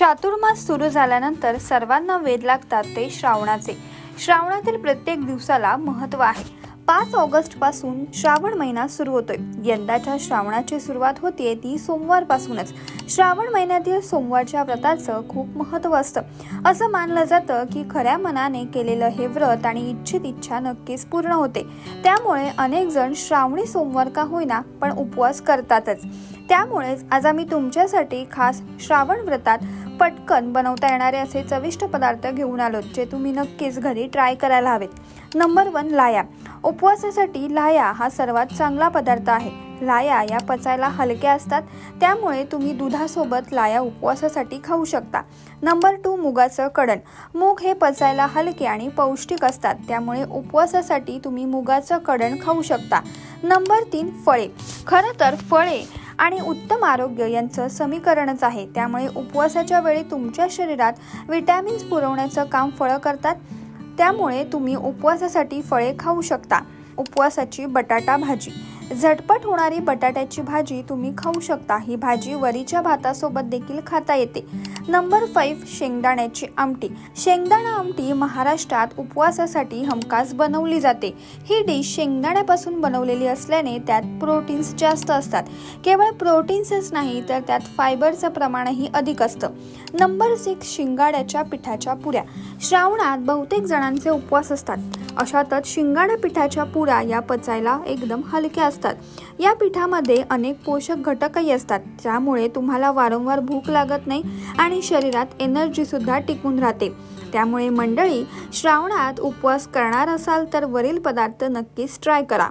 चातुर्मास सुरू झाल्यानंतर सर्वांना वेध लागतात ते श्रावणाचे। श्रावणातील प्रत्येक दिवसाला महत्त्व आहे। 5 ऑगस्ट पासून श्रावण महिना सुरू होतोय। यंदाच्या श्रावणाची सुरुवात होतीये ती सोमवार पासूनच। श्रावण महिन्यातील सोमवारच्या व्रताचं खूप महत्त्व असतं। असं मानलं जातं की खऱ्या मनाने केलेलं हे व्रत आणि इच्छित इच्छा नक्कीच पूर्ण होते। त्यामुळे अनेक जण श्रावणी सोमवार का होईना पण उपवास करतातच। त्यामुळेच आज आम्ही तुमच्यासाठी खास श्रावण व्रतात पटकन बनवता येणारे असे चविष्ट पदार्थ घेऊन आलोत, जे तुम्ही नक्कीच घरी ट्राय करायला हवेत। नंबर 1 लाया। उपवासासाठी लाया हा सर्वात चांगला पदार्थ आहे। लाया या पचायला हलक्या असतात, त्यामुळे तुम्ही दुधासोबत लाया उपवासासाठी खाऊ शकता। नंबर 2 मुगाचं कडण। मूग हे पचायला हलके आणि पौष्टिक असतात, त्यामुळे उपवासासाठी तुम्ही मुगाचं कडण खाऊ शकता। नंबर 3 फळे। खरं तर फळे आणि उत्तम आरोग्य यांचं समीकरणच आहे, त्यामुळे उपवासाच्या वेळी तुमच्या शरीरात विटॅमिन्स पुरवण्याचं काम फळं करतात। त्यामुळे तुम्ही उपवासासाठी फळे खाऊ शकता। उपवासाची बटाटा भाजी। झटपट होणारी बटाट्याची भाजी तुम्ही खाऊ शकता। ही भाजी वरीच्या भातासोबत देखील खाता येते। नंबर 5 शेंगदाण्याची आमटी। शेंगदाणा आमटी महाराष्ट्रात उपवासासाठी हमखास बनवली जाते। ही डिश शेंगदाण्यापासून बनवलेली असल्याने त्यात प्रोटीन्स जास्त असतात। केवळ प्रोटीन्सच नाही तर त्यात फायबरचं प्रमाणही अधिक असतं। नंबर 6 शिंगाड्याच्या पिठाच्या पुऱ्या। श्रावणात बहुतेक जणांचे उपवास असतात, अशातच शिंगाड्या पिठाच्या पुऱ्या या पचायला एकदम हलक्या असतात। या पिठामध्ये अनेक पोषक घटकही असतात, त्यामुळे तुम्हाला वारंवार भूक लागत नाही आणि शरीरात एनर्जी सुद्धा टिकून राहते। त्यामुळे मंडळी, श्रावणात उपवास करणार असाल तर वरील पदार्थ नक्कीच ट्राय करा।